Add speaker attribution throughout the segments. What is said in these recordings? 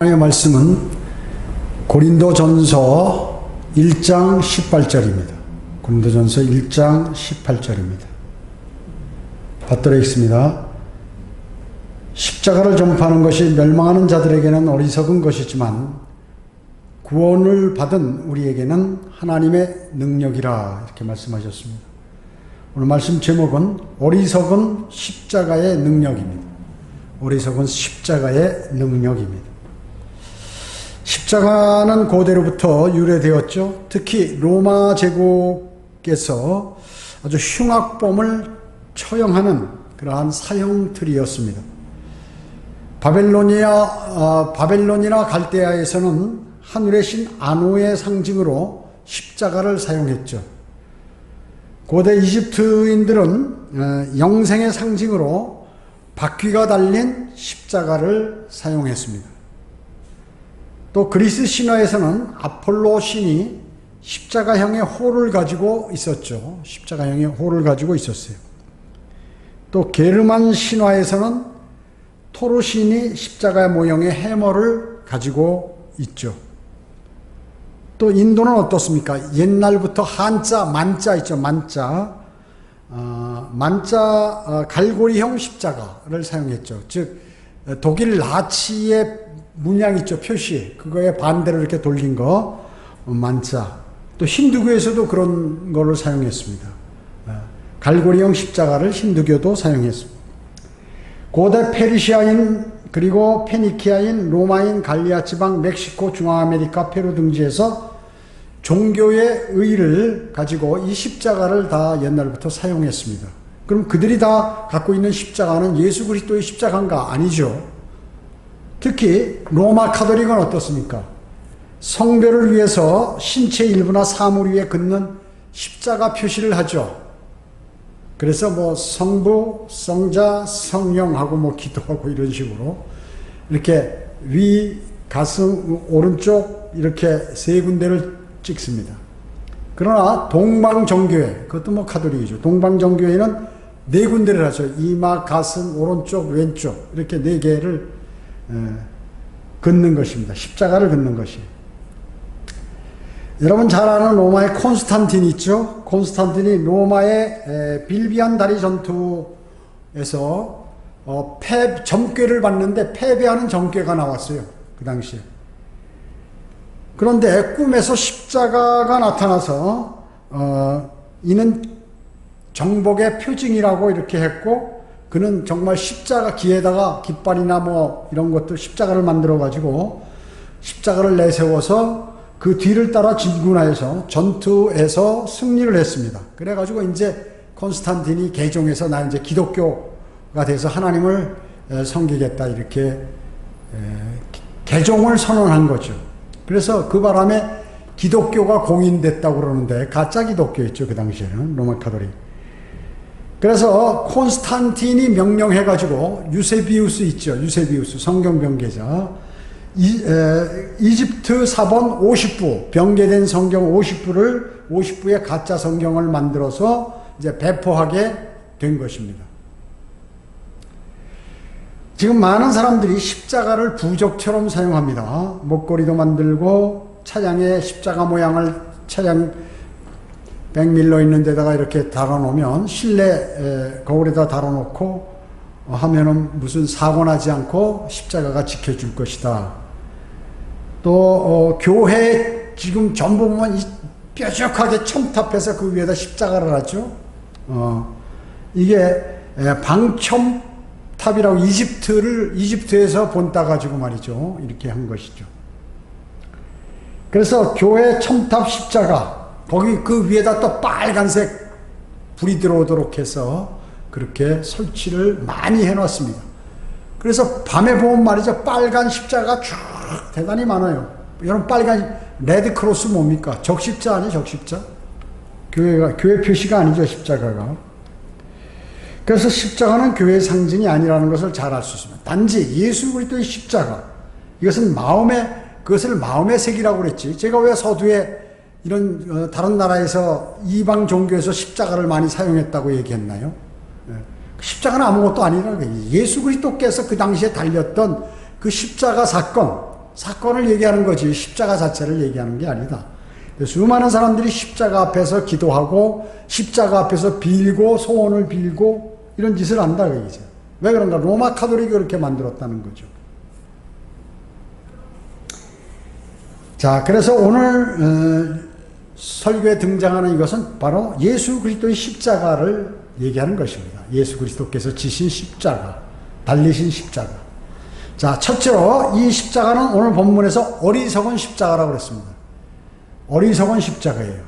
Speaker 1: 하나님의 말씀은 고린도전서 1장 18절입니다. 고린도전서 1장 18절입니다. 받들어 있습니다. 십자가를 전파하는 것이 멸망하는 자들에게는 어리석은 것이지만 구원을 받은 우리에게는 하나님의 능력이라 이렇게 말씀하셨습니다. 오늘 말씀 제목은 어리석은 십자가의 능력입니다. 어리석은 십자가의 능력입니다. 십자가는 고대로부터 유래되었죠. 특히 로마 제국에서 아주 흉악범을 처형하는 그러한 사형틀이었습니다. 바벨론이나 갈대아에서는 하늘의 신 아노의 상징으로 십자가를 사용했죠. 고대 이집트인들은 영생의 상징으로 바퀴가 달린 십자가를 사용했습니다. 또 그리스 신화에서는 아폴로 신이 십자가형의 호를 가지고 있었죠. 십자가형의 호를 가지고 있었어요. 또 게르만 신화에서는 토르 신이 십자가 모형의 해머를 가지고 있죠. 또 인도는 어떻습니까? 옛날부터 한자, 만자 있죠. 만자 갈고리형 십자가를 사용했죠. 즉 독일 나치의 문양 있죠. 표시. 그거에 반대로 이렇게 돌린 거 만자. 또 힌두교에서도 그런 거를 사용했습니다. 갈고리형 십자가를 힌두교도 사용했습니다. 고대 페르시아인 그리고 페니키아인, 로마인, 갈리아 지방, 멕시코, 중앙아메리카, 페루 등지에서 종교의 의의를 가지고 이 십자가를 다 옛날부터 사용했습니다. 그럼 그들이 다 갖고 있는 십자가는 예수 그리스도의 십자가인가? 아니죠. 특히 로마 카톨릭은 어떻습니까? 성별을 위해서 신체 일부나 사물 위에 긋는 십자가 표시를 하죠. 그래서 뭐 성부, 성자, 성령하고 기도하고 이런 식으로 이렇게 위, 가슴, 오른쪽 이렇게 세 군데를 찍습니다. 그러나 동방정교회, 그것도 카톨릭이죠. 동방정교회는 네 군데를 하죠. 이마, 가슴, 오른쪽, 왼쪽 이렇게 네 개를 긋는 것입니다. 십자가를 긋는 것이. 여러분 잘 아는 로마의 콘스탄틴 있죠? 콘스탄틴이 로마의 빌비안 다리 전투에서 점괘를 받는데 패배하는 점괘가 나왔어요. 그 당시에. 그런데 꿈에서 십자가가 나타나서 이는 정복의 표징이라고 이렇게 했고, 그는 정말 십자가 귀에다가 깃발이나 이런 것들 십자가를 만들어 가지고 십자가를 내세워서 그 뒤를 따라 진군하여서 전투에서 승리를 했습니다. 그래 가지고 이제 콘스탄틴이 개종해서 나 이제 기독교가 돼서 하나님을 섬기겠다 이렇게 개종을 선언한 거죠. 그래서 그 바람에 기독교가 공인됐다고 그러는데 가짜 기독교였죠. 그 당시에는 로마 카톨릭. 그래서 콘스탄틴이 명령해가지고 유세비우스 있죠. 유세비우스 성경 병계자. 이집트 사본 50부, 병계된 성경 50부의 가짜 성경을 만들어서 이제 배포하게 된 것입니다. 지금 많은 사람들이 십자가를 부적처럼 사용합니다. 목걸이도 만들고 차량에 십자가 모양을 차량 백밀러 있는 데다가 이렇게 달아놓으면 실내 거울에다 달아놓고 하면은 무슨 사고 나지 않고 십자가가 지켜줄 것이다. 또 교회 지금 전부 보면 뾰족하게 첨탑해서 그 위에다 십자가를 하죠. 이게 방첨탑이라고 이집트에서 본따 가지고 말이죠. 이렇게 한 것이죠. 그래서 교회 첨탑 십자가 거기 그 위에다 또 빨간색 불이 들어오도록 해서 그렇게 설치를 많이 해놨습니다. 그래서 밤에 보면 말이죠. 빨간 십자가 쭉 대단히 많아요. 여러분 빨간 레드크로스 뭡니까? 적십자 아니에요? 적십자? 교회 표시가 아니죠. 십자가가. 그래서 십자가는 교회의 상징이 아니라는 것을 잘 알 수 있습니다. 단지 예수 그리스도의 십자가, 이것은 그것을 마음의 색이라고 그랬지. 제가 왜 서두에 이런 다른 나라에서 이방 종교에서 십자가를 많이 사용했다고 얘기했나요? 십자가는 아무것도 아니라 예수 그리스도께서 그 당시에 달렸던 그 십자가 사건, 사건을 얘기하는 거지 십자가 자체를 얘기하는 게 아니다. 수많은 사람들이 십자가 앞에서 기도하고 십자가 앞에서 빌고 소원을 빌고 이런 짓을 한다 그 얘기죠. 왜 그런가? 로마 카톨릭이 그렇게 만들었다는 거죠. 자, 그래서 오늘 설교에 등장하는 이것은 바로 예수 그리스도의 십자가를 얘기하는 것입니다. 예수 그리스도께서 지신 십자가, 달리신 십자가. 자, 첫째로 이 십자가는 오늘 본문에서 어리석은 십자가라고 그랬습니다. 어리석은 십자가예요.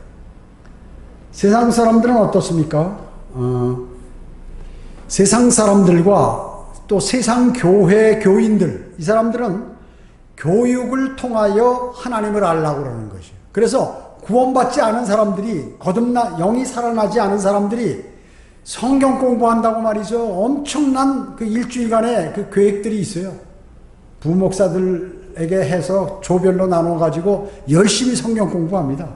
Speaker 1: 세상 사람들은 어떻습니까? 세상 사람들과 또 세상 교회 교인들, 이 사람들은 교육을 통하여 하나님을 알라고 그러는 것이에요. 그래서 구원받지 않은 사람들이, 영이 살아나지 않은 사람들이 성경 공부한다고 말이죠. 엄청난 그 일주일간의 그 계획들이 있어요. 부목사들에게 해서 조별로 나눠가지고 열심히 성경 공부합니다.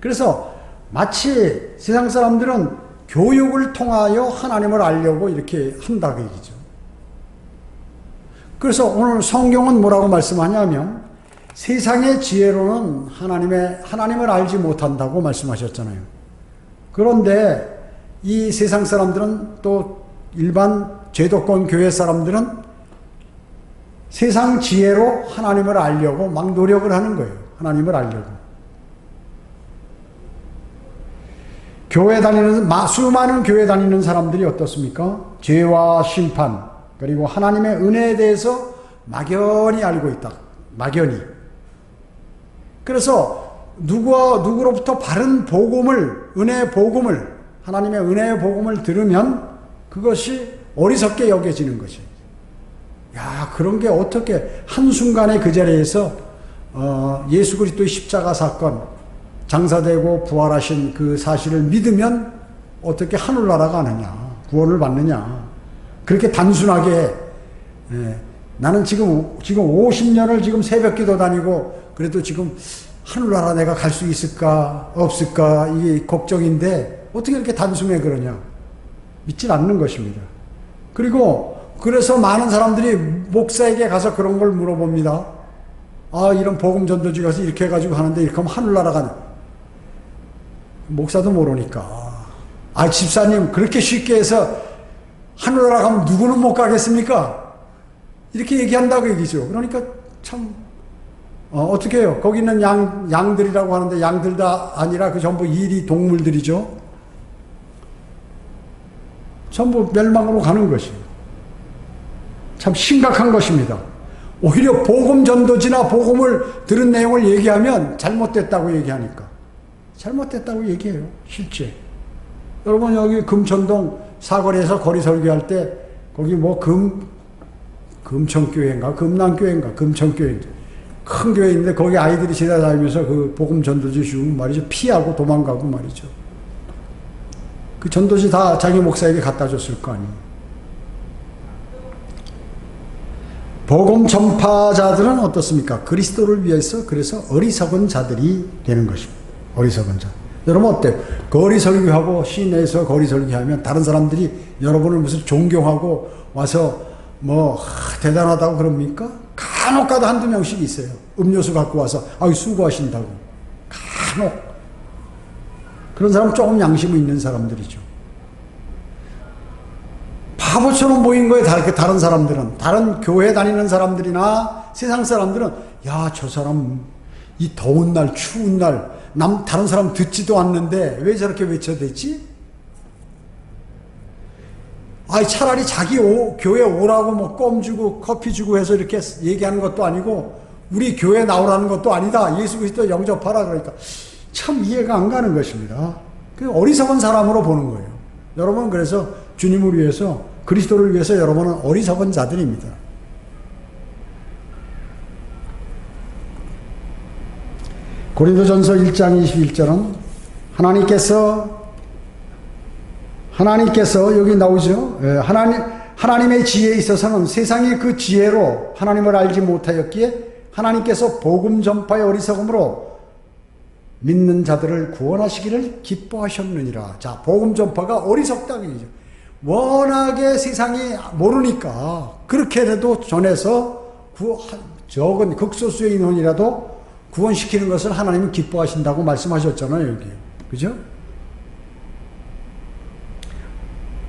Speaker 1: 그래서 마치 세상 사람들은 교육을 통하여 하나님을 알려고 이렇게 한다고 얘기죠. 그래서 오늘 성경은 뭐라고 말씀하냐면 세상의 지혜로는 하나님을 알지 못한다고 말씀하셨잖아요. 그런데 이 세상 사람들은 또 일반 제도권 교회 사람들은 세상 지혜로 하나님을 알려고 막 노력을 하는 거예요. 하나님을 알려고. 수많은 교회 다니는 사람들이 어떻습니까? 죄와 심판, 그리고 하나님의 은혜에 대해서 막연히 알고 있다. 막연히. 그래서 누구로부터 바른 복음을, 은혜의 복음을, 하나님의 은혜의 복음을 들으면 그것이 어리석게 여겨지는 것이. 야, 그런 게 어떻게 한순간에 그 자리에서 예수 그리스도의 십자가 사건, 장사되고 부활하신 그 사실을 믿으면 어떻게 하늘나라 가느냐, 구원을 받느냐. 그렇게 단순하게, 나는 지금 50년을 지금 새벽기도 다니고 그래도 지금 하늘나라 내가 갈 수 있을까 없을까 이게 걱정인데 어떻게 이렇게 단순해 그러냐. 믿질 않는 것입니다. 그래서 많은 사람들이 목사에게 가서 그런 걸 물어봅니다. 아, 이런 복음 전도지 가서 이렇게 해가지고 하는데 이렇게 하면 하늘나라 가냐. 목사도 모르니까. 아, 집사님 그렇게 쉽게 해서 하늘나라 가면 누구는 못 가겠습니까? 이렇게 얘기한다고 얘기죠. 그러니까 참 어떻게 해요? 거기 있는 양들이라고 하는데 양들 다 아니라 그 전부 일이 동물들이죠. 전부 멸망으로 가는 것이에요. 참 심각한 것입니다. 오히려 복음 전도지나 복음을 들은 내용을 얘기하면 잘못됐다고 얘기하니까. 잘못됐다고 얘기해요. 실제. 여러분 여기 금천동 사거리에서 거리 설교할 때 거기 뭐 금천교회인가 금남교회인가 금천교회인가 큰 교회인데 거기 아이들이 지나다니면서 그 복음 전도지 주면 말이죠. 피하고 도망가고 말이죠. 그 전도지 다 자기 목사에게 갖다 줬을 거 아니에요. 복음 전파자들은 어떻습니까? 그리스도를 위해서 그래서 어리석은 자들이 되는 것입니다. 어리석은 자. 여러분 어때요? 거리 설교하고 시내에서 거리 설교하면 다른 사람들이 여러분을 무슨 존경하고 와서 대단하다고 그럽니까? 간혹 가다 한두 명씩 있어요. 음료수 갖고 와서 아유 수고하신다고. 간혹. 그런 사람 조금 양심이 있는 사람들이죠. 바보처럼 보인 거예요. 다른 사람들은. 다른 교회 다니는 사람들이나 세상 사람들은 야, 저 사람 이 더운 날 추운 날 다른 사람 듣지도 않는데 왜 저렇게 외쳐댔지? 아이 차라리 자기 교회 오라고 뭐 껌 주고 커피 주고 해서 이렇게 얘기하는 것도 아니고 우리 교회 나오라는 것도 아니다. 예수 그리스도 영접하라 그러니까 참 이해가 안 가는 것입니다. 그 어리석은 사람으로 보는 거예요. 여러분 그래서 주님을 위해서 그리스도를 위해서 여러분은 어리석은 자들입니다. 고린도전서 1장 21절은 하나님께서 여기 나오죠. 하나님의 지혜에 있어서는 세상의 그 지혜로 하나님을 알지 못하였기에 하나님께서 복음 전파의 어리석음으로 믿는 자들을 구원하시기를 기뻐하셨느니라. 자, 복음 전파가 어리석다는 얘기죠. 워낙에 세상이 모르니까 그렇게라도 전해서 적은 극소수의 인원이라도 구원시키는 것을 하나님은 기뻐하신다고 말씀하셨잖아요, 여기. 그죠?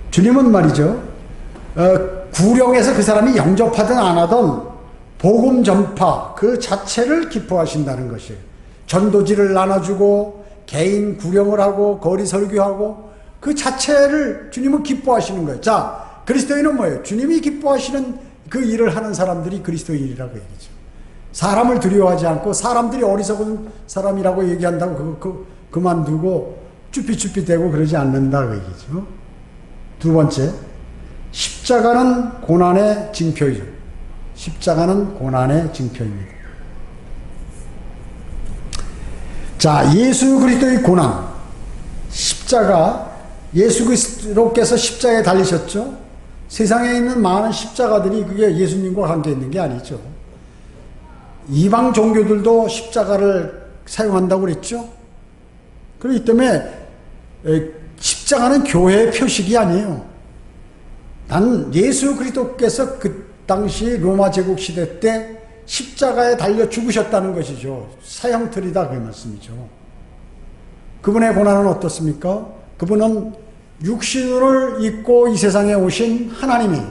Speaker 1: 주님은 말이죠, 구령에서 그 사람이 영접하든 안 하든 복음 전파 그 자체를 기뻐하신다는 것이에요. 전도지를 나눠주고 개인 구령을 하고 거리 설교하고 그 자체를 주님은 기뻐하시는 거예요. 자, 그리스도인은 뭐예요? 주님이 기뻐하시는 그 일을 하는 사람들이 그리스도인이라고 얘기죠. 사람을 두려워하지 않고 사람들이 어리석은 사람이라고 얘기한다고 그만두고 쭈삣쭈삣대고 그러지 않는다 그 얘기죠. 두 번째, 십자가는 고난의 징표이죠. 십자가는 고난의 징표입니다. 자, 예수 그리스도의 고난, 십자가, 예수 그리스도께서 십자가에 달리셨죠. 세상에 있는 많은 십자가들이 그게 예수님과 관계 있는 게 아니죠. 이방 종교들도 십자가를 사용한다고 그랬죠. 그렇기 때문에 십자가는 교회의 표식이 아니에요. 단 예수 그리스도께서 그 당시 로마 제국 시대 때 십자가에 달려 죽으셨다는 것이죠. 사형틀이다 그 말씀이죠. 그분의 고난은 어떻습니까? 그분은 육신을 입고 이 세상에 오신 하나님이,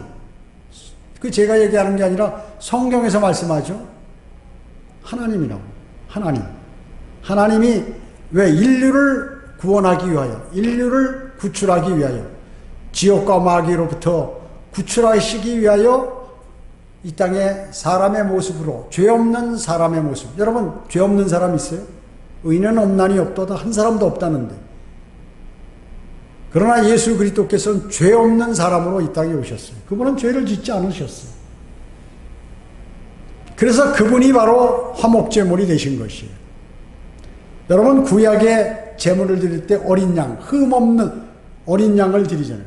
Speaker 1: 그 제가 얘기하는 게 아니라 성경에서 말씀하죠. 하나님이라고. 하나님이 왜 인류를 구원하기 위하여, 인류를 구출하기 위하여, 지옥과 마귀로부터 구출하시기 위하여 이 땅에 사람의 모습으로, 죄 없는 사람의 모습. 여러분, 죄 없는 사람 있어요? 의인은 없나니 없도다. 한 사람도 없다는데. 그러나 예수 그리스도께서는 죄 없는 사람으로 이 땅에 오셨어요. 그분은 죄를 짓지 않으셨어요. 그래서 그분이 바로 화목제물이 되신 것이에요. 여러분, 구약에 제물을 드릴 때 어린 양, 흠 없는 어린 양을 드리잖아요.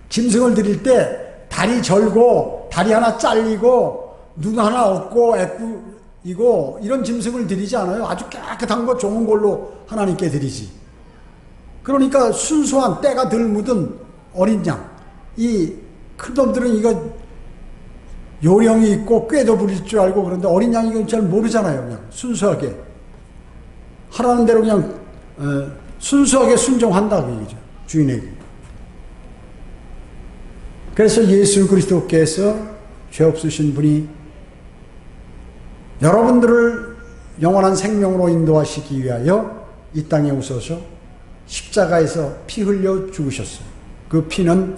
Speaker 1: 짐승을 드릴 때 다리 절고 다리 하나 잘리고 눈 하나 없고 애꾸이고 이런 짐승을 드리지 않아요. 아주 깨끗한 거 좋은 걸로 하나님께 드리지. 그러니까 순수한 때가 덜 묻은 어린 양. 이 큰 놈들은 이거 요령이 있고 꾀도 부릴 줄 알고 그런데 어린 양이 이건 잘 모르잖아요. 그냥 순수하게 하라는 대로 그냥 순수하게 순종한다 그 얘기죠. 주인에게. 그래서 예수 그리스도께서 죄 없으신 분이 여러분들을 영원한 생명으로 인도하시기 위하여 이 땅에 오셔서 십자가에서 피 흘려 죽으셨어요. 그 피는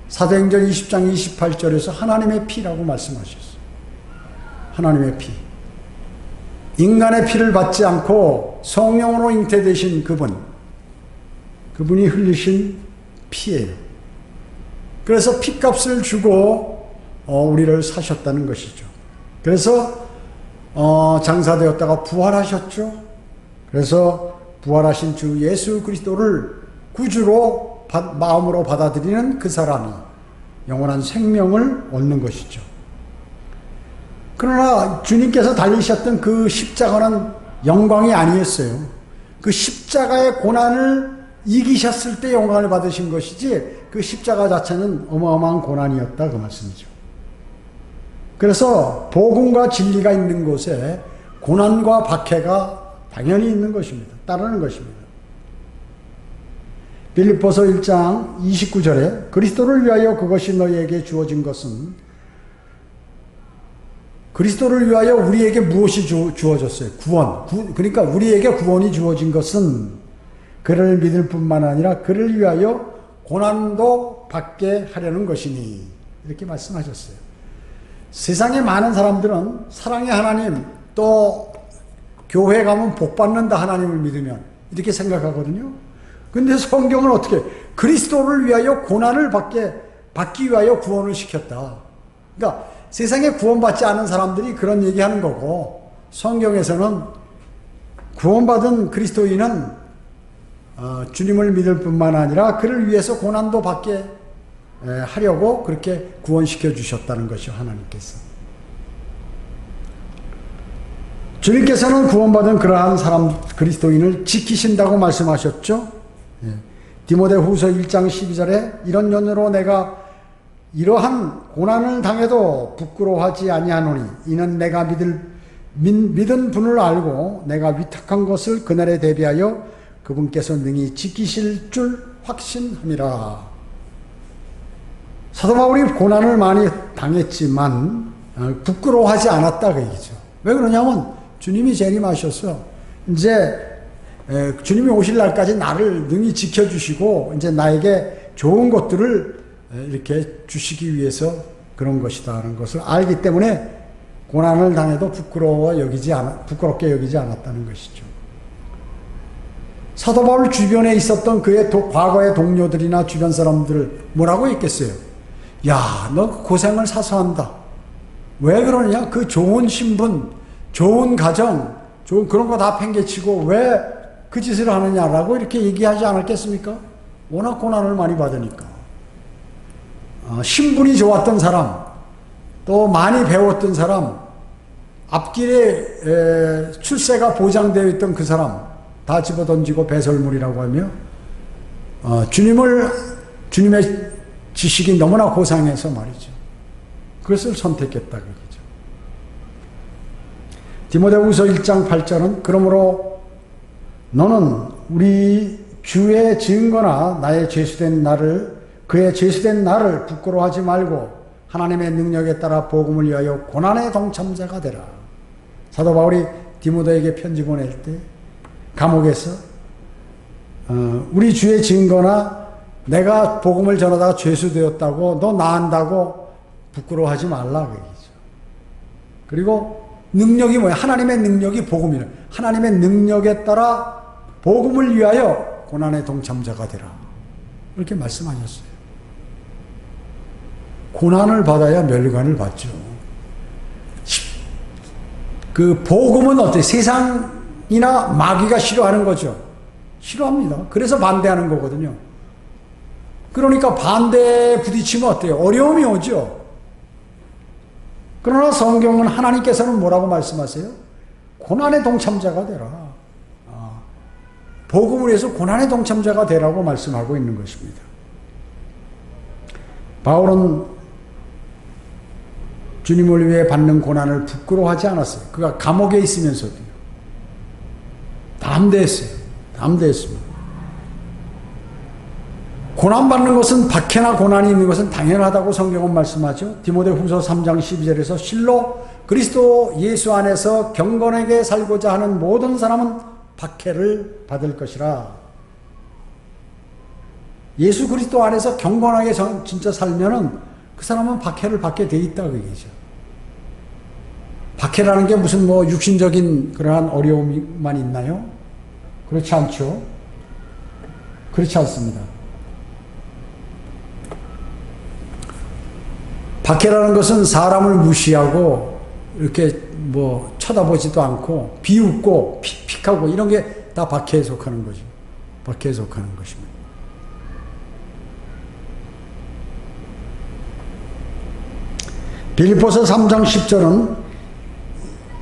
Speaker 1: 사도행전 20장 28절에서 하나님의 피라고 말씀하셨어요. 하나님의 피. 인간의 피를 받지 않고 성령으로 잉태되신 그분이 흘리신 피예요. 그래서 피값을 주고 우리를 사셨다는 것이죠. 그래서 장사되었다가 부활하셨죠. 그래서 부활하신 주 예수 그리스도를 구주로 마음으로 받아들이는 그 사람이 영원한 생명을 얻는 것이죠. 그러나 주님께서 달리셨던 그 십자가는 영광이 아니었어요. 그 십자가의 고난을 이기셨을 때 영광을 받으신 것이지 그 십자가 자체는 어마어마한 고난이었다 그 말씀이죠. 그래서 복음과 진리가 있는 곳에 고난과 박해가 당연히 있는 것입니다. 따르는 것입니다. 빌립보서 1장 29절에 그리스도를 위하여 그것이 너희에게 주어진 것은, 그리스도를 위하여 우리에게 무엇이 주어졌어요? 구원. 그러니까 우리에게 구원이 주어진 것은 그를 믿을 뿐만 아니라 그를 위하여 고난도 받게 하려는 것이니, 이렇게 말씀하셨어요. 세상에 많은 사람들은 사랑의 하나님, 또 교회 가면 복 받는다 하나님을 믿으면 이렇게 생각하거든요. 근데 성경은 어떻게 그리스도를 위하여 고난을 받기 위하여 구원을 시켰다. 그러니까 세상에 구원받지 않은 사람들이 그런 얘기하는 거고, 성경에서는 구원받은 그리스도인은 주님을 믿을 뿐만 아니라 그를 위해서 고난도 받게 하려고 그렇게 구원시켜 주셨다는 것이요, 하나님께서. 주님께서는 구원받은 그러한 사람 그리스도인을 지키신다고 말씀하셨죠. 디모데후서 1장 12절에 이런 연으로 내가 이러한 고난을 당해도 부끄러워하지 아니하노니 이는 내가 믿은 분을 알고 내가 위탁한 것을 그날에 대비하여 그분께서 능히 지키실 줄 확신함이라. 사도 바울이 고난을 많이 당했지만 부끄러워하지 않았다 그 얘기죠. 왜 그러냐면 주님이 재림하셔서 이제 주님이 오실 날까지 나를 능히 지켜주시고 이제 나에게 좋은 것들을 이렇게 주시기 위해서 그런 것이다 하는 것을 알기 때문에 고난을 당해도 부끄럽게 여기지 않았다는 것이죠. 사도 바울 주변에 있었던 그의 과거의 동료들이나 주변 사람들 뭐라고 했겠어요? 야, 너 고생을 사서 한다. 왜 그러냐? 그 좋은 신분, 좋은 가정, 좋은 그런 거 다 팽개치고 왜 그 짓을 하느냐라고 이렇게 얘기하지 않았겠습니까? 워낙 고난을 많이 받으니까. 신분이 좋았던 사람, 또 많이 배웠던 사람, 앞길에 출세가 보장되어 있던 그 사람 다 집어던지고 배설물이라고 하며 주님의 지식이 너무나 고상해서 말이죠. 그것을 선택했다 그거죠. 디모데후서 1장 8절은 그러므로 너는 우리 주의 증거나 나의 죄수된 나를 그의 죄수된 나를 부끄러워하지 말고 하나님의 능력에 따라 복음을 위하여 고난의 동참자가 되라. 사도 바울이 디모데에게 편지 보낼 때 감옥에서 우리 주의 증거나 내가 복음을 전하다가 죄수되었다고 너 나은다고 부끄러워하지 말라 그 얘기죠. 그리고 능력이 뭐야? 하나님의 능력이 복음이라. 하나님의 능력에 따라 복음을 위하여 고난의 동참자가 되라. 이렇게 말씀하셨어요. 고난을 받아야 멸관을 받죠. 그 복음은 어때요? 세상이나 마귀가 싫어하는 거죠. 싫어합니다. 그래서 반대하는 거거든요. 그러니까 반대에 부딪히면 어때요? 어려움이 오죠. 그러나 성경은 하나님께서는 뭐라고 말씀하세요? 고난의 동참자가 되라. 복음을 위해서 고난의 동참자가 되라고 말씀하고 있는 것입니다. 바울은 주님을 위해 받는 고난을 부끄러워하지 않았어요. 그가 감옥에 있으면서도요. 담대했어요. 담대했습니다. 고난받는 것은 박해나 고난이 있는 것은 당연하다고 성경은 말씀하죠. 디모데후서 3장 12절에서 실로 그리스도 예수 안에서 경건하게 살고자 하는 모든 사람은 박해를 받을 것이라. 예수 그리스도 안에서 경건하게 진짜 살면은 그 사람은 박해를 받게 돼 있다 그 얘기죠. 박해라는 게 무슨 뭐 육신적인 그러한 어려움만 있나요? 그렇지 않죠. 그렇지 않습니다. 박해라는 것은 사람을 무시하고 이렇게 뭐 쳐다보지도 않고 비웃고 픽픽하고 이런 게 다 박해에 속하는 거죠. 박해에 속하는 것입니다. 빌립보서 3장 10절은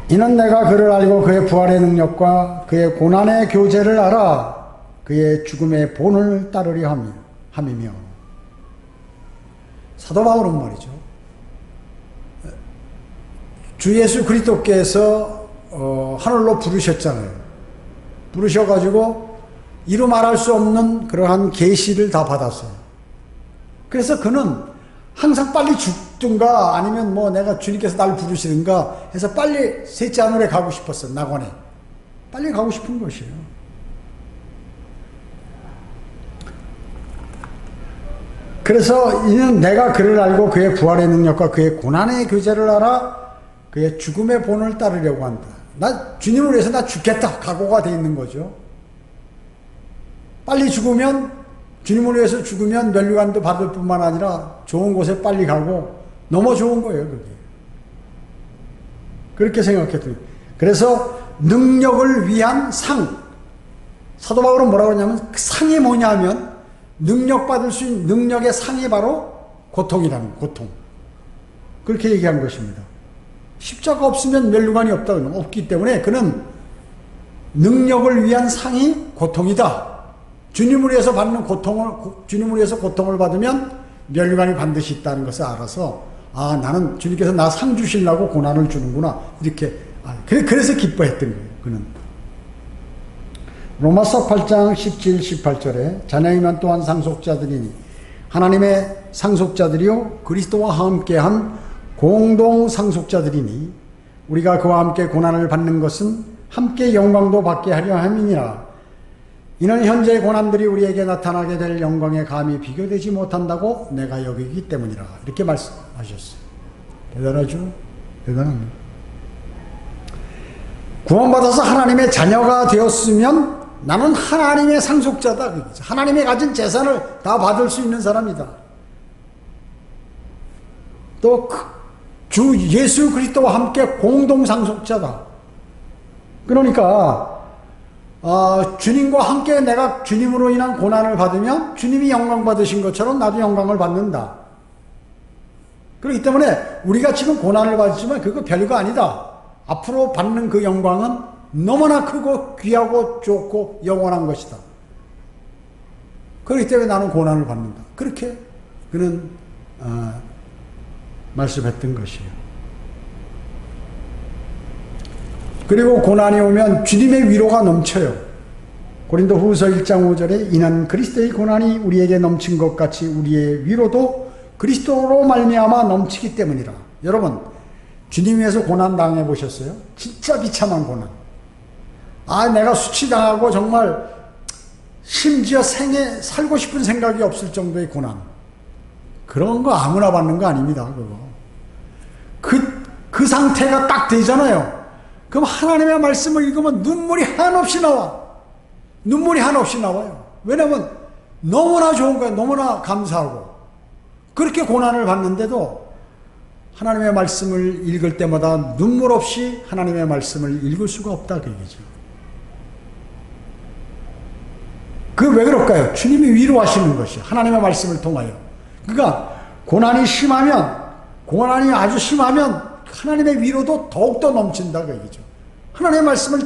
Speaker 1: 이는 내가 그를 알고 그의 부활의 능력과 그의 고난의 교제를 알아 그의 죽음의 본을 따르려 함이며. 사도 바울은 말이죠. 주 예수 그리스도께서 하늘로 부르셨잖아요. 부르셔가지고 이루 말할 수 없는 그러한 계시를 다 받았어요. 그래서 그는 항상 빨리 죽든가 아니면 뭐 내가 주님께서 나를 부르시든가 해서 빨리 셋째 하늘에 가고 싶었어요. 낙원에. 빨리 가고 싶은 것이에요. 그래서 이는 내가 그를 알고 그의 부활의 능력과 그의 고난의 교제를 알아 그의 죽음의 본을 따르려고 한다. 나 주님을 위해서 나 죽겠다 각오가 돼 있는 거죠. 빨리 죽으면 주님을 위해서 죽으면 면류관도 받을 뿐만 아니라 좋은 곳에 빨리 가고 너무 좋은 거예요. 그게. 그렇게 생각했더니 그래서 능력을 위한 상. 사도 바울은 뭐라고 하냐면 그 상이 뭐냐면 능력 받을 수 있는 능력의 상이 바로 고통이라는 고통. 그렇게 얘기한 것입니다. 십자가 없으면 멸류관이 없기 때문에 그는 능력을 위한 상이 고통이다. 주님을 위해서 받는 고통을 주님을 위해서 고통을 받으면 면류관이 반드시 있다는 것을 알아서 아, 나는 주님께서 나 상 주시려고 고난을 주는구나. 이렇게 그래서 기뻐했던 거예요. 그는 로마서 8장 17, 18절에 자녀이면 또한 상속자들이니 하나님의 상속자들이요 그리스도와 함께한 공동 상속자들이니 우리가 그와 함께 고난을 받는 것은 함께 영광도 받게 하려 함이니라. 이는 현재의 고난들이 우리에게 나타나게 될 영광에 감히 비교되지 못한다고 내가 여기기 때문이라. 이렇게 말씀하셨어요. 대단하죠? 대단합니다. 구원받아서 하나님의 자녀가 되었으면 나는 하나님의 상속자다. 하나님이 가진 재산을 다 받을 수 있는 사람이다. 또 주 예수 그리스도와 함께 공동 상속자다. 그러니까 주님과 함께 내가 주님으로 인한 고난을 받으면 주님이 영광 받으신 것처럼 나도 영광을 받는다. 그렇기 때문에 우리가 지금 고난을 받지만 그거 별거 아니다. 앞으로 받는 그 영광은 너무나 크고 귀하고 좋고 영원한 것이다. 그렇기 때문에 나는 고난을 받는다. 그렇게 그는 말씀했던 것이에요. 그리고 고난이 오면 주님의 위로가 넘쳐요. 고린도 후서 1장 5절에 이는 그리스도의 고난이 우리에게 넘친 것 같이 우리의 위로도 그리스도로 말미암아 넘치기 때문이라. 여러분 주님 위해서 고난 당해 보셨어요? 진짜 비참한 고난. 내가 수치당하고 정말 심지어 생에 살고 싶은 생각이 없을 정도의 고난. 그런 거 아무나 받는 거 아닙니다. 그거. 그 상태가 딱 되잖아요. 그럼 하나님의 말씀을 읽으면 눈물이 한없이 나와. 눈물이 한없이 나와요. 왜냐하면 너무나 좋은 거예요. 너무나 감사하고. 그렇게 고난을 받는데도 하나님의 말씀을 읽을 때마다 눈물 없이 하나님의 말씀을 읽을 수가 없다. 그 얘기죠. 그 왜 그럴까요? 주님이 위로하시는 것이요. 하나님의 말씀을 통하여. 그러니까 고난이 아주 심하면 하나님의 위로도 더욱더 넘친다. 그 얘기죠. 하나님의 말씀을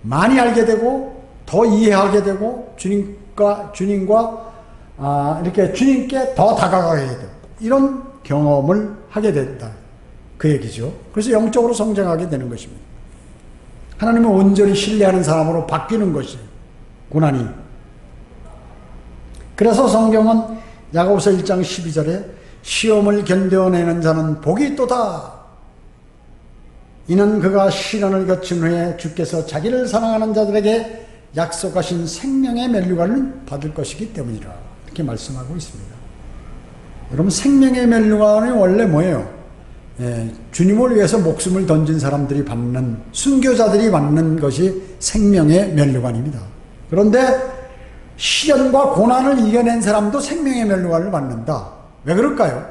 Speaker 1: 많이 알게 되고 더 이해하게 되고 주님과 이렇게 주님께 더 다가가게 되고 이런 경험을 하게 된다. 그 얘기죠. 그래서 영적으로 성장하게 되는 것입니다. 하나님을 온전히 신뢰하는 사람으로 바뀌는 것이 고난이. 그래서 성경은 야고보서 1장 12절에 시험을 견뎌내는 자는 복이 있도다. 이는 그가 시련을 거친 후에 주께서 자기를 사랑하는 자들에게 약속하신 생명의 면류관을 받을 것이기 때문이라. 이렇게 말씀하고 있습니다. 여러분 생명의 면류관이 원래 뭐예요? 주님을 위해서 목숨을 던진 사람들이 받는, 순교자들이 받는 것이 생명의 면류관입니다. 그런데 시련과 고난을 이겨낸 사람도 생명의 면류관을 받는다. 왜 그럴까요?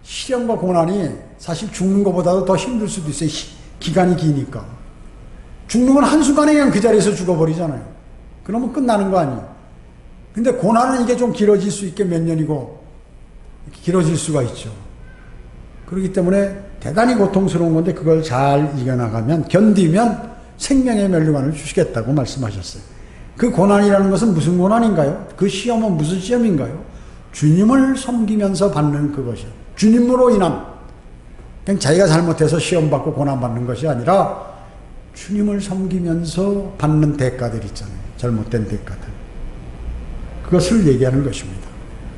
Speaker 1: 시련과 고난이 사실 죽는 것보다도 더 힘들 수도 있어요. 기간이 기니까. 죽는 건 한순간에 그냥 그 자리에서 죽어버리잖아요. 그러면 끝나는 거 아니에요. 근데 고난은 이게 좀 길어질 수 있게 몇 년이고 길어질 수가 있죠. 그렇기 때문에 대단히 고통스러운 건데 그걸 잘 이겨나가면, 견디면 생명의 면류관을 주시겠다고 말씀하셨어요. 그 고난이라는 것은 무슨 고난인가요? 그 시험은 무슨 시험인가요? 주님을 섬기면서 받는 그것이요. 주님으로 인한, 그냥 자기가 잘못해서 시험받고 고난받는 것이 아니라 주님을 섬기면서 받는 대가들 있잖아요. 잘못된 대가들. 그것을 얘기하는 것입니다.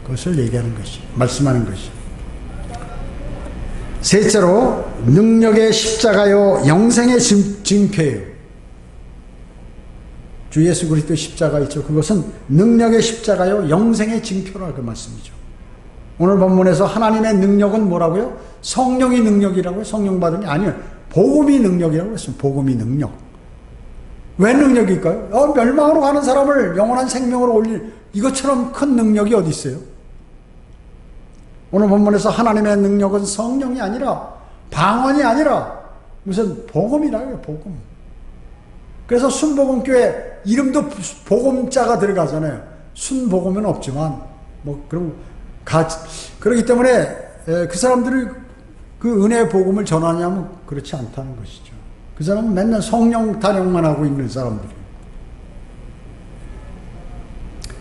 Speaker 1: 그것을 얘기하는 것이, 말씀하는 것이. 셋째로, 능력의 십자가요, 영생의 징표예요. 주 예수 그리스도의 십자가 있죠. 그것은 능력의 십자가요, 영생의 징표라 그 말씀이죠. 오늘 본문에서 하나님의 능력은 뭐라고요? 성령이 능력이라고요? 성령 받은 게 아니에요. 복음이 능력이라고 했습니다. 복음이 능력. 왜 능력일까요? 멸망으로 가는 사람을 영원한 생명으로 올릴 이것처럼 큰 능력이 어디 있어요? 오늘 본문에서 하나님의 능력은 성령이 아니라, 방언이 아니라 무슨 복음이라고요. 복음. 그래서 순복음교회 이름도 복음자가 들어가잖아요. 순복음은 없지만 그럼 그렇기 때문에 그 사람들이 그 은혜의 복음을 전하냐면 그렇지 않다는 것이죠. 그 사람은 맨날 성령 타령만 하고 있는 사람들이에요.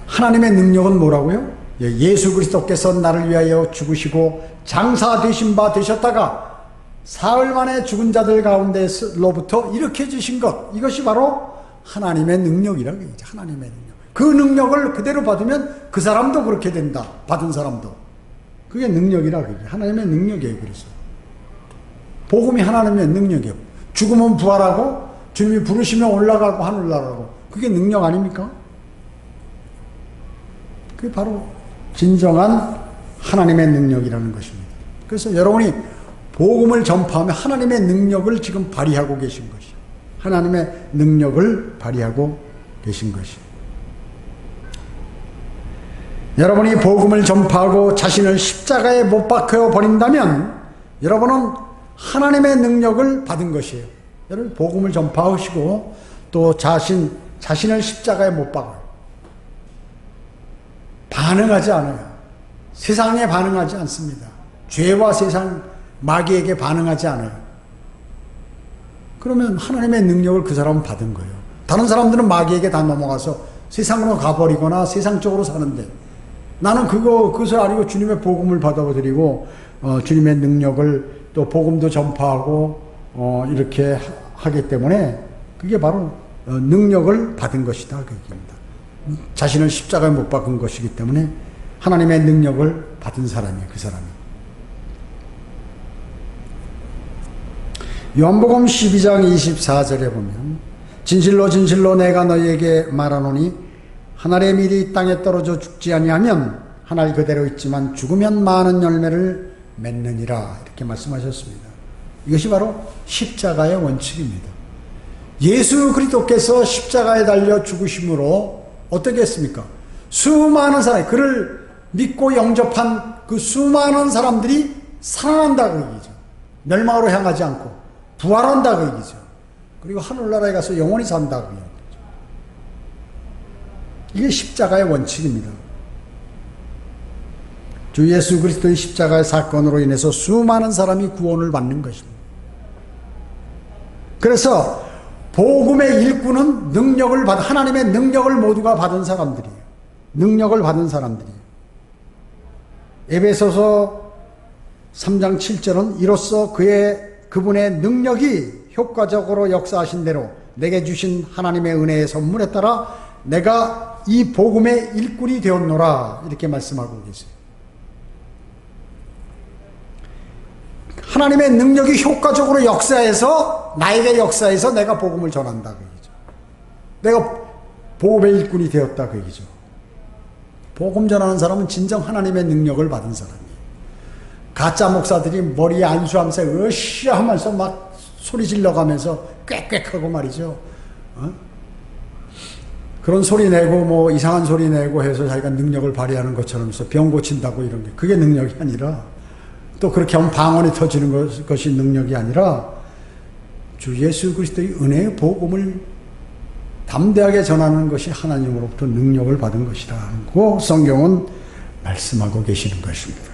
Speaker 1: 하나님의 능력은 뭐라고요? 예수 그리스도께서 나를 위하여 죽으시고 장사 되신 바 되셨다가 사흘 만에 죽은 자들 가운데로부터 일으켜 주신 것, 이것이 바로 하나님의 능력이라고 얘기죠. 하나님의 능력. 그 능력을 그대로 받으면 그 사람도 그렇게 된다. 받은 사람도. 그게 능력이라고 얘기해요. 하나님의 능력이에요. 그래서 복음이 하나님의 능력이에요. 죽으면 부활하고 주님이 부르시면 올라가고 하늘나라고. 그게 능력 아닙니까? 그게 바로 진정한 하나님의 능력이라는 것입니다. 그래서 여러분이 복음을 전파하며 하나님의 능력을 지금 발휘하고 계신 것이요. 하나님의 능력을 발휘하고 계신 것이요. 여러분이 복음을 전파하고 자신을 십자가에 못 박혀 버린다면 여러분은 하나님의 능력을 받은 것이에요. 여러분 복음을 전파하시고 또 자신을 십자가에 못 박아요. 반응하지 않아요. 세상에 반응하지 않습니다. 죄와 세상, 마귀에게 반응하지 않아요. 그러면 하나님의 능력을 그 사람은 받은 거예요. 다른 사람들은 마귀에게 다 넘어가서 세상으로 가버리거나 세상적으로 사는데 나는 그것을 아니고 주님의 복음을 받아들이고 주님의 능력을 또 복음도 전파하고 이렇게 하기 때문에 그게 바로 능력을 받은 것이다 그 얘기입니다. 자신을 십자가에 못 박은 것이기 때문에 하나님의 능력을 받은 사람이에요. 그 사람이. 요한복음 12장 24절에 보면 진실로 진실로 내가 너희에게 말하노니 한 알의 밀이 이 땅에 떨어져 죽지 아니하면 한 알 그대로 있지만 죽으면 많은 열매를 맺느니라 이렇게 말씀하셨습니다. 이것이 바로 십자가의 원칙입니다. 예수 그리스도께서 십자가에 달려 죽으심으로 어떻게 했습니까? 수많은 사람이 그를 믿고 영접한 그 수많은 사람들이 살아난다 그 얘기죠. 멸망으로 향하지 않고 부활한다 그 얘기죠. 그리고 하늘나라에 가서 영원히 산다 그 얘기죠. 이게 십자가의 원칙입니다. 주 예수 그리스도의 십자가의 사건으로 인해서 수많은 사람이 구원을 받는 것입니다. 그래서 복음의 일꾼은 능력을 받은, 하나님의 능력을 모두가 받은 사람들이에요. 능력을 받은 사람들이에요. 에베소서 3장 7절은 이로써 그분의 능력이 효과적으로 역사하신 대로 내게 주신 하나님의 은혜의 선물에 따라 내가 이 복음의 일꾼이 되었노라 이렇게 말씀하고 계세요. 하나님의 능력이 효과적으로 역사해서 나에게 역사해서 내가 복음을 전한다 그 얘기죠. 내가 복음의 일꾼이 되었다 그 얘기죠. 복음 전하는 사람은 진정 하나님의 능력을 받은 사람이에요. 가짜 목사들이 머리에 안수하면서 으쌰 하면서 막 소리 질러가면서 꽥꽥하고 말이죠. 그런 소리 내고 뭐 이상한 소리 내고 해서 자기가 능력을 발휘하는 것처럼 해서 병 고친다고 이런 게 그게 능력이 아니라 또 그렇게 하면 방언이 터지는 것이 능력이 아니라 주 예수 그리스도의 은혜의 복음을 담대하게 전하는 것이 하나님으로부터 능력을 받은 것이라고 성경은 말씀하고 계시는 것입니다.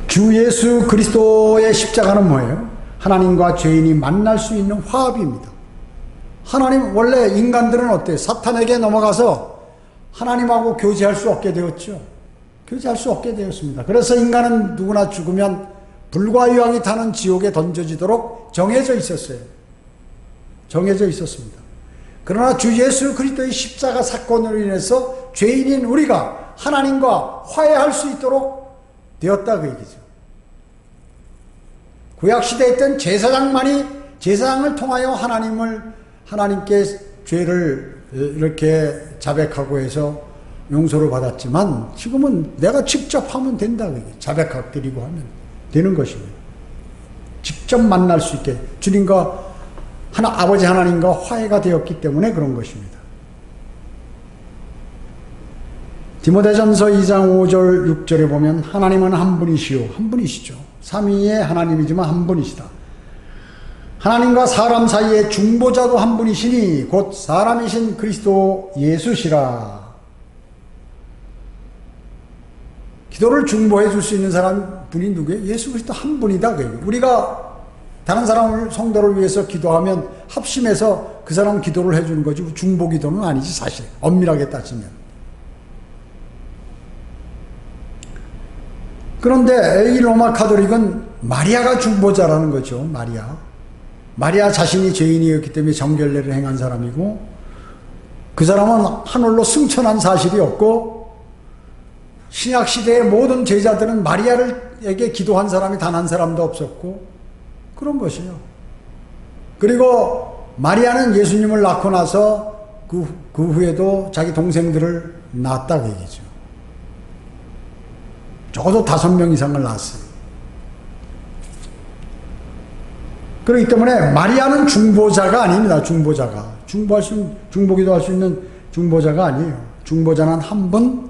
Speaker 1: 주 예수 그리스도의 십자가는 뭐예요? 하나님과 죄인이 만날 수 있는 화합입니다. 하나님 원래 인간들은 어때요? 사탄에게 넘어가서 하나님하고 교제할 수 없게 되었죠. 교제할 수 없게 되었습니다. 그래서 인간은 누구나 죽으면 불과 유황이 타는 지옥에 던져지도록 정해져 있었어요. 정해져 있었습니다. 그러나 주 예수 그리스도의 십자가 사건으로 인해서 죄인인 우리가 하나님과 화해할 수 있도록 되었다 그 얘기죠. 구약시대에 있던 제사장만이 제사장을 통하여 하나님께 죄를 이렇게 자백하고 해서 용서를 받았지만 지금은 내가 직접 하면 된다. 자백 드리고 하면 되는 것입니다. 직접 만날 수 있게 주님과 아버지 하나님과 화해가 되었기 때문에 그런 것입니다. 디모데전서 2장 5절 6절에 보면 하나님은 한 분이시요 한 분이시죠. 삼위의 하나님이지만 한 분이시다. 하나님과 사람 사이의 중보자도 한 분이시니 곧 사람이신 그리스도 예수시라. 기도를 중보해 줄 수 있는 분이 누구예요? 예수 그리스도 한 분이다. 우리가 다른 사람을 성도를 위해서 기도하면 합심해서 그 사람 기도를 해주는 거지 중보 기도는 아니지 사실 엄밀하게 따지면 그런데 이 로마 카톨릭은 마리아가 중보자라는 거죠. 마리아 자신이 죄인이었기 때문에 정결례를 행한 사람이고, 그 사람은 하늘로 승천한 사실이 없고, 신약시대의 모든 제자들은 마리아에게 기도한 사람이 단 한 사람도 없었고, 그런 것이에요. 그리고 마리아는 예수님을 낳고 나서 그 후에도 자기 동생들을 낳았다고 얘기죠. 적어도 5명 이상을 낳았어요. 그렇기 때문에 마리아는 중보자가 아닙니다. 중보기도 할 수 있는 중보자가 아니에요. 중보자는 한 분,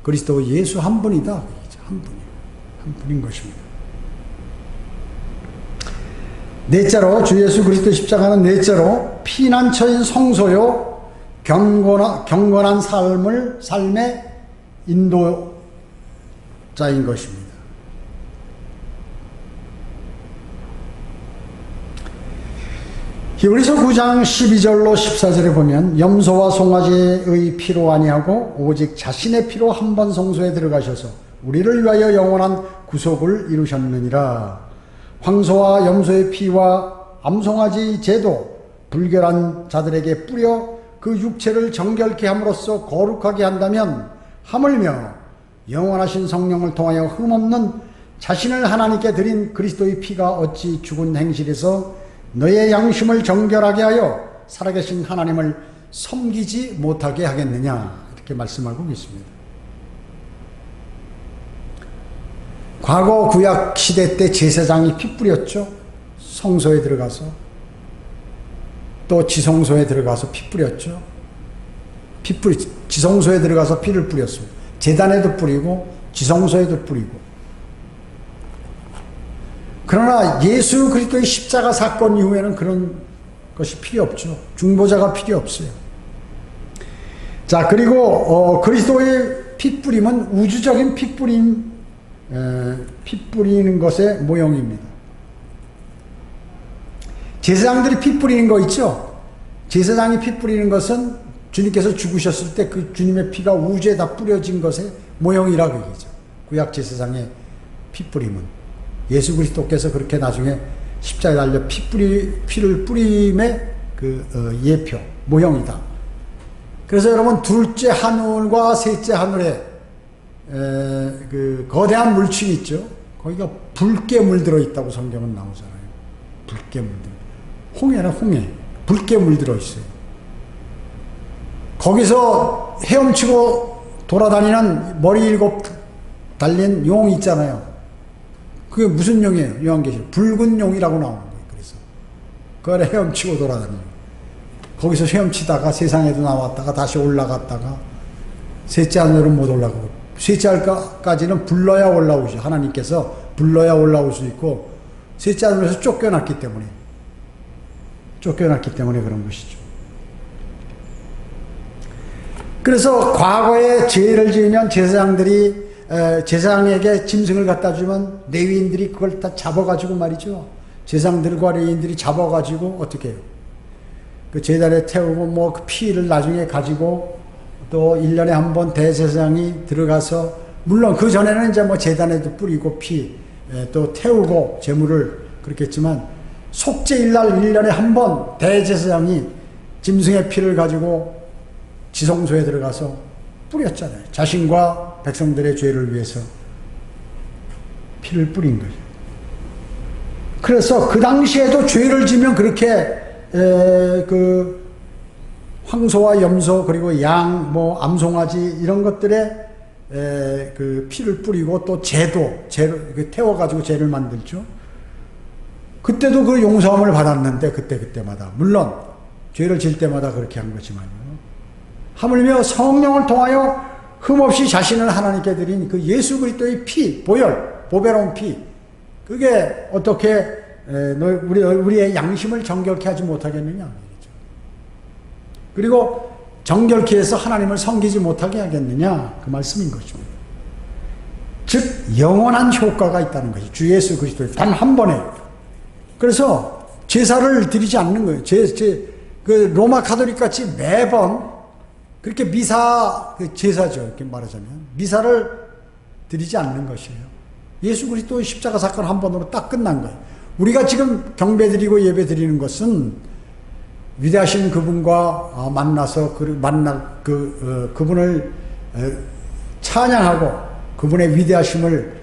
Speaker 1: 그리스도 예수 한 분이다. 한 분인 것입니다. 넷째로, 주 예수 그리스도 십자가는 넷째로 피난처인 성소요, 경건한 삶의 인도자인 것입니다. 히브리서 9장 12절로 14절에 보면, 염소와 송아지의 피로 아니하고 오직 자신의 피로 한 번 성소에 들어가셔서 우리를 위하여 영원한 구속을 이루셨느니라. 황소와 염소의 피와 암송아지 제도 불결한 자들에게 뿌려 그 육체를 정결케 함으로써 거룩하게 한다면, 하물며 영원하신 성령을 통하여 흠없는 자신을 하나님께 드린 그리스도의 피가 어찌 죽은 행실에서 너의 양심을 정결하게 하여 살아계신 하나님을 섬기지 못하게 하겠느냐, 이렇게 말씀하고 계십니다. 과거 구약 시대 때 제사장이 피 뿌렸죠. 성소에 들어가서, 또 지성소에 들어가서 피 뿌렸죠. 지성소에 들어가서 피를 뿌렸습니다. 제단에도 뿌리고 지성소에도 뿌리고. 그러나 예수 그리스도의 십자가 사건 이후에는 그런 것이 필요 없죠. 중보자가 필요 없어요. 자, 그리고 그리스도의 피 뿌림은 우주적인 피 뿌리는 것의 모형입니다. 제사장들이 피 뿌리는 거 있죠? 제사장이 피 뿌리는 것은 주님께서 죽으셨을 때 그 주님의 피가 우주에 다 뿌려진 것의 모형이라고 얘기죠. 구약 제사장의 피 뿌림은. 예수 그리스도께서 그렇게 나중에 십자가에 달려 피를 뿌림의 예표, 모형이다. 그래서 여러분, 둘째 하늘과 셋째 하늘에 거대한 물층이 있죠. 거기가 붉게 물들어 있다고 성경은 나오잖아요. 붉게 물들어. 홍해나 홍해. 붉게 물들어 있어요. 거기서 헤엄치고 돌아다니는 머리 7 달린 용 있잖아요. 그게 무슨 용이에요? 요한계시록 붉은 용이라고 나오는 거예요. 그래서 그 안에 헤엄치고 돌아다니는, 거기서 헤엄치다가 세상에도 나왔다가 다시 올라갔다가 셋째 하늘은 못 올라가고, 셋째 하늘까지는 불러야 올라오죠. 하나님께서 불러야 올라올 수 있고, 셋째 하늘에서 쫓겨났기 때문에 그런 것이죠. 그래서 과거에 죄를 지으면 제사장에게 짐승을 갖다 주면 레위인들이 그걸 다 잡아가지고 말이죠. 제사장들과 레위인들이 잡아가지고 어떻게 해요? 그 제단에 태우고 그 피를 나중에 가지고 또 1년에 한 번 대제사장이 들어가서, 물론 그 전에는 이제 제단에도 뿌리고 또 태우고 제물을 그렇겠지만, 속죄일날 1년에 한 번 대제사장이 짐승의 피를 가지고 지성소에 들어가서 뿌렸잖아요. 자신과 백성들의 죄를 위해서 피를 뿌린 거죠. 그래서 그 당시에도 죄를 지면 그렇게 황소와 염소 그리고 양, 암송아지 이런 것들에 피를 뿌리고, 또 재를 태워가지고 재를 만들죠. 그때도 그 용서함을 받았는데, 그때마다 물론 죄를 질 때마다 그렇게 한 거지만요. 하물며 성령을 통하여 흠없이 자신을 하나님께 드린 그 예수 그리스도의 피, 보배로운 피, 그게 어떻게 우리의 양심을 정결케 하지 못하겠느냐. 그리고 정결케 해서 하나님을 섬기지 못하게 하겠느냐, 그 말씀인 것입니다. 즉 영원한 효과가 있다는 것이 주 예수 그리스도의 단 한 번에. 그래서 제사를 드리지 않는 거예요. 그 로마 가톨릭 같이 매번 그렇게 제사죠. 이렇게 말하자면 미사를 드리지 않는 것이에요. 예수 그리스도의 십자가 사건 한 번으로 딱 끝난 거예요. 우리가 지금 경배드리고 예배드리는 것은 위대하신 그분과 만나서 그분을 찬양하고 그분의 위대하심을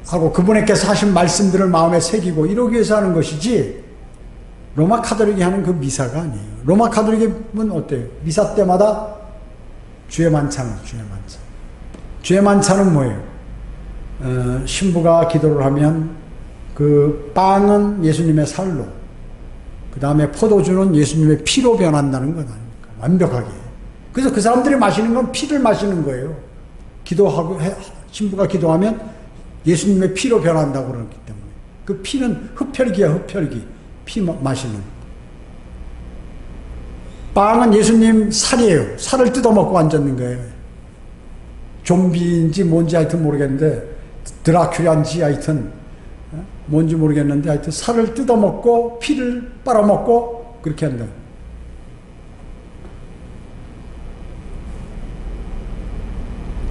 Speaker 1: 하고 그분께서 하신 말씀들을 마음에 새기고 이러기 위해서 하는 것이지, 로마 카톨릭이 하는 그 미사가 아니에요. 로마 카톨릭은 어때요? 미사 때마다 주의 만찬은 주의 만찬은 뭐예요? 신부가 기도를 하면 그 빵은 예수님의 살로, 그 다음에 포도주는 예수님의 피로 변한다는 것 아닙니까? 완벽하게. 그래서 그 사람들이 마시는 건 피를 마시는 거예요. 기도하고 신부가 기도하면 예수님의 피로 변한다고 그러기 때문에. 그 피는 흡혈귀야, 흡혈귀. 피 마시는. 빵은 예수님 살이에요. 살을 뜯어먹고 앉았는 거예요. 좀비인지 뭔지 하여튼 모르겠는데, 드라큘라인지 하여튼 뭔지 모르겠는데, 하여튼 살을 뜯어먹고 피를 빨아먹고 그렇게 한다.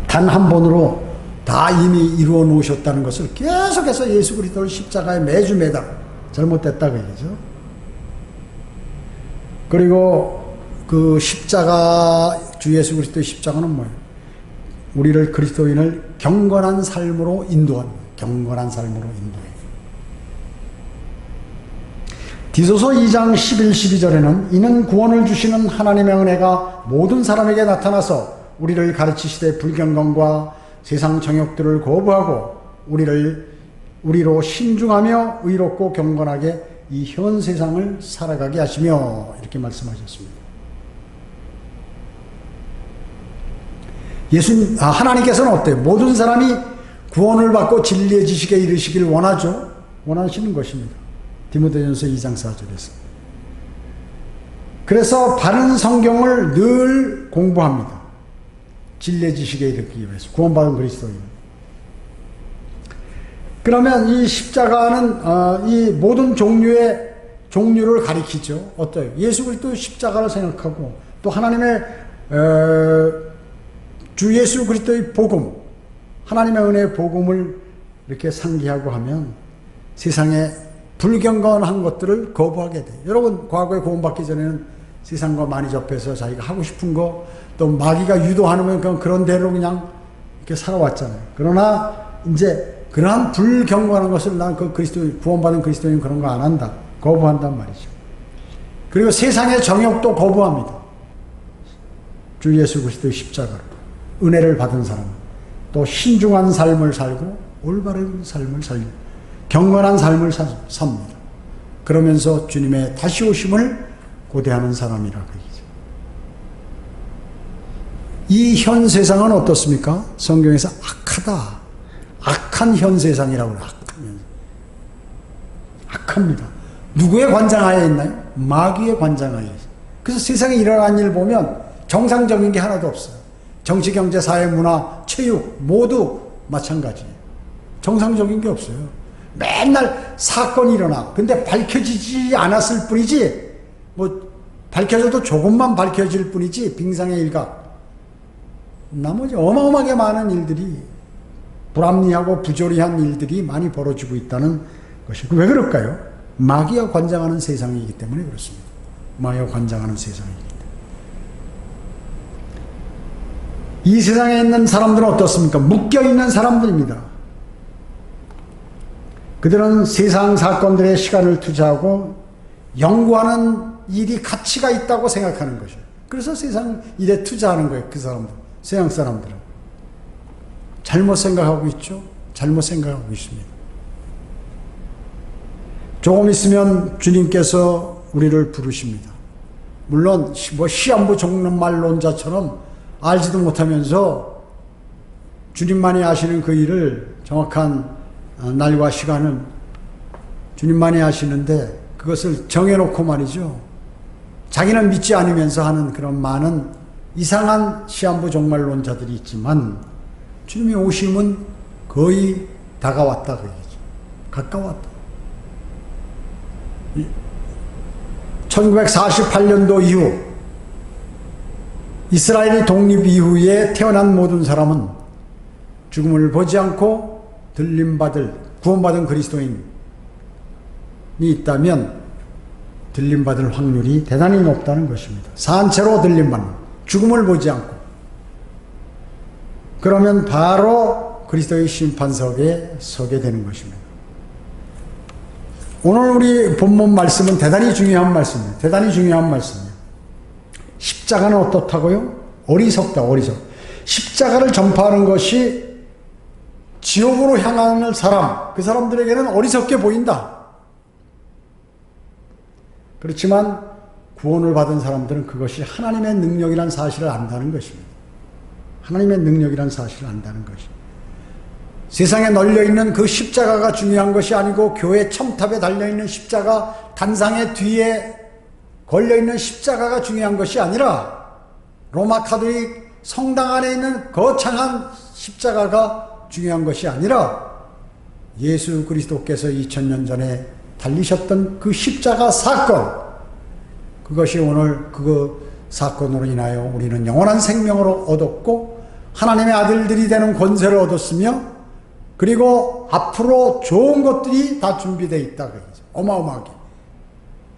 Speaker 1: 단 한 번으로 다 이미 이루어 놓으셨다는 것을 계속해서 예수 그리스도를 십자가에 매주 매달 잘못됐다 그 얘기죠. 그리고 그 십자가, 주 예수 그리스도의 십자가는 뭐예요? 우리를, 그리스도인을 경건한 삶으로 인도한, 경건한 삶으로 인도해. 디도서 2장 11, 12절에는 이는 구원을 주시는 하나님의 은혜가 모든 사람에게 나타나서 우리를 가르치시되 불경건과 세상 정욕들을 거부하고 우리로 신중하며 의롭고 경건하게 이 현 세상을 살아가게 하시며, 이렇게 말씀하셨습니다. 하나님께서는 어때요? 모든 사람이 구원을 받고 진리의 지식에 이르시길 원하죠. 원하시는 것입니다. 디모데전서 2장 4절에서. 그래서 바른 성경을 늘 공부합니다. 진리의 지식에 이르기 위해서, 구원받은 그리스도인. 그러면 이 십자가는 이 모든 종류를 가리키죠. 어때요? 예수 그리스도의 십자가를 생각하고 또 하나님의 주 예수 그리스도의 복음, 하나님의 은혜의 복음을 이렇게 상기하고 하면 세상에 불경건한 것들을 거부하게 돼요. 여러분, 과거에 구원받기 전에는 세상과 많이 접해서 자기가 하고 싶은 거, 또 마귀가 유도하면 그런 대로 그냥 이렇게 살아왔잖아요. 그러나 이제 그러한 불경건한 것을 난 그 구원받은 그리스도인 그런 거 안 한다. 거부한단 말이죠. 그리고 세상의 정욕도 거부합니다. 주 예수 그리스도의 십자가로 은혜를 받은 사람은 또 신중한 삶을 살고 올바른 삶을 살고 경건한 삶을 삽니다. 그러면서 주님의 다시 오심을 고대하는 사람이라 그 얘기죠. 이 현 세상은 어떻습니까? 성경에서 악하다. 악한 현 세상이라고 해요. 악합니다. 누구의 관장하에 있나요? 마귀의 관장하에 있어요. 그래서 세상에 일어난 일 보면 정상적인 게 하나도 없어요. 정치, 경제, 사회, 문화, 체육 모두 마찬가지예요. 정상적인 게 없어요. 맨날 사건이 일어나. 근데 밝혀지지 않았을 뿐이지, 밝혀져도 조금만 밝혀질 뿐이지, 빙상의 일각. 나머지 어마어마하게 많은 일들이, 불합리하고 부조리한 일들이 많이 벌어지고 있다는 것이. 왜 그럴까요? 마귀가 관장하는 세상이기 때문에 그렇습니다. 마귀가 관장하는 세상이기 때문에. 이 세상에 있는 사람들은 어떻습니까? 묶여있는 사람들입니다. 그들은 세상 사건들의 시간을 투자하고 연구하는 일이 가치가 있다고 생각하는 것이에요. 그래서 세상 일에 투자하는 거예요. 그 사람들, 세상 사람들은. 잘못 생각하고 있죠? 잘못 생각하고 있습니다. 조금 있으면 주님께서 우리를 부르십니다. 물론 시한부 종말론자처럼 알지도 못하면서 주님만이 아시는 그 일을, 정확한 날과 시간을 주님만이 아시는데 그것을 정해놓고 말이죠. 자기는 믿지 않으면서 하는 그런 많은 이상한 시한부 종말론자들이 있지만 주님의 오심은 거의 다가왔다 그 얘기죠. 가까웠다. 1948년도 이후 이스라엘이 독립 이후에 태어난 모든 사람은 죽음을 보지 않고 구원받은 그리스도인이 있다면 들림받을 확률이 대단히 높다는 것입니다. 산채로 들림받는, 죽음을 보지 않고. 그러면 바로 그리스도의 심판석에 서게 되는 것입니다. 오늘 우리 본문 말씀은 대단히 중요한 말씀이에요. 대단히 중요한 말씀이에요. 십자가는 어떻다고요? 어리석다, 어리석. 십자가를 전파하는 것이 지옥으로 향하는 사람, 그 사람들에게는 어리석게 보인다. 그렇지만 구원을 받은 사람들은 그것이 하나님의 능력이라는 사실을 안다는 것입니다. 하나님의 능력이라는 사실을 안다는 것입니다. 세상에 널려있는 그 십자가가 중요한 것이 아니고 교회 첨탑에 달려있는 십자가, 단상의 뒤에 걸려있는 십자가가 중요한 것이 아니라 로마 가톨릭 성당 안에 있는 거창한 십자가가 중요한 것이 아니라 예수 그리스도께서 2000년 전에 달리셨던 그 십자가 사건, 그것이 오늘 그 사건으로 인하여 우리는 영원한 생명을 얻었고 하나님의 아들들이 되는 권세를 얻었으며, 그리고 앞으로 좋은 것들이 다 준비되어 있다. 어마어마하게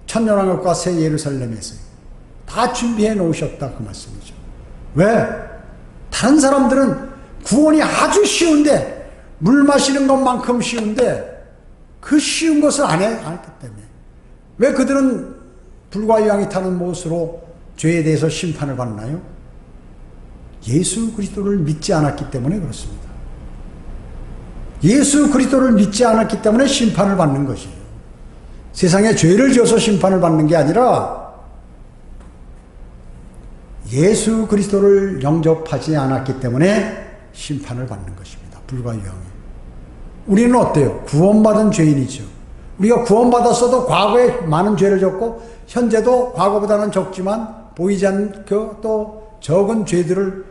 Speaker 1: 천년왕국과 새 예루살렘에서 다 준비해 놓으셨다, 그 말씀이죠. 왜? 다른 사람들은 구원이 아주 쉬운데, 물 마시는 것만큼 쉬운데 그 쉬운 것을 안 했기 때문에. 왜 그들은 불과 유황이 타는 못으로 죄에 대해서 심판을 받나요? 예수 그리스도를 믿지 않았기 때문에 그렇습니다. 예수 그리스도를 믿지 않았기 때문에 심판을 받는 것이에요. 세상에 죄를 지어서 심판을 받는 게 아니라 예수 그리스도를 영접하지 않았기 때문에 심판을 받는 것입니다. 불과 유황에. 우리는 어때요? 구원받은 죄인이죠. 우리가 구원받았어도 과거에 많은 죄를 졌고 현재도 과거보다는 적지만 보이지 않는 또 적은 죄들을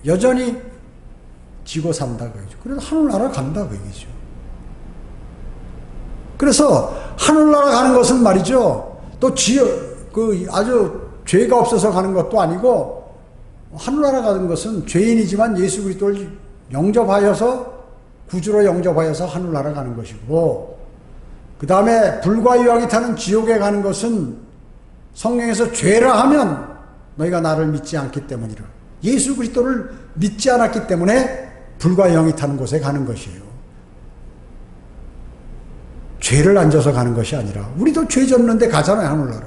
Speaker 1: 여전히 지고 산다 그러죠. 그래서 하늘나라 간다 그 얘기죠. 그래서 하늘나라 가는 것은 말이죠, 또 아주 죄가 없어서 가는 것도 아니고, 하늘나라 가는 것은 죄인이지만 예수 그리스도를 영접하여서, 구주로 영접하여서 하늘나라 가는 것이고, 그 다음에 불과 유황이 타는 지옥에 가는 것은 성경에서 죄라 하면 너희가 나를 믿지 않기 때문이라, 예수 그리스도를 믿지 않았기 때문에 불과 유황이 타는 곳에 가는 것이에요. 죄를 안 져서 가는 것이 아니라, 우리도 죄 졌는데 가잖아요, 하늘나라.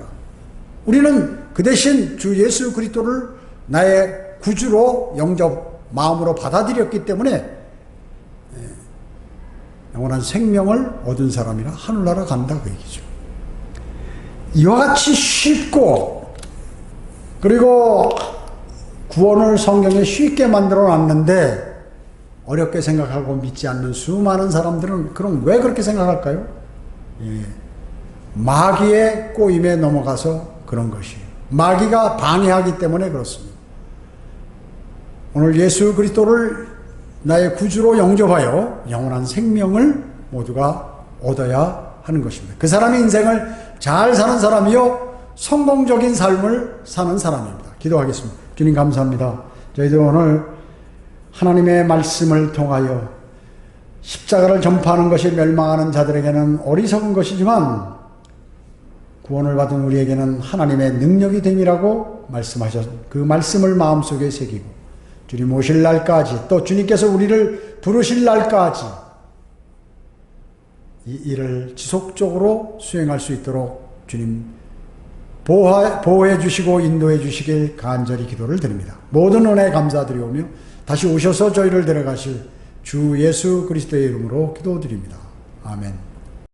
Speaker 1: 우리는 그 대신 주 예수 그리스도를 나의 구주로 마음으로 받아들였기 때문에 영원한 생명을 얻은 사람이라 하늘나라 간다 그 얘기죠. 이와 같이 쉽고, 그리고 구원을 성경에 쉽게 만들어 놨는데 어렵게 생각하고 믿지 않는 수많은 사람들은 그럼 왜 그렇게 생각할까요? 마귀의 꼬임에 넘어가서 그런 것이에요. 마귀가 방해하기 때문에 그렇습니다. 오늘 예수 그리스도를 나의 구주로 영접하여 영원한 생명을 모두가 얻어야 하는 것입니다. 그 사람의 인생을 잘 사는 사람이요, 성공적인 삶을 사는 사람입니다. 기도하겠습니다. 주님 감사합니다. 저희들 오늘 하나님의 말씀을 통하여 십자가를 전파하는 것이 멸망하는 자들에게는 어리석은 것이지만 구원을 받은 우리에게는 하나님의 능력이 됨이라고 말씀하셨, 그 말씀을 마음속에 새기고 주님 오실 날까지, 또 주님께서 우리를 부르실 날까지 이 일을 지속적으로 수행할 수 있도록 주님 보호해 주시고 인도해 주시길 간절히 기도를 드립니다. 모든 은혜 감사드리오며 다시 오셔서 저희를 데려가실 주 예수 그리스도의 이름으로 기도드립니다. 아멘.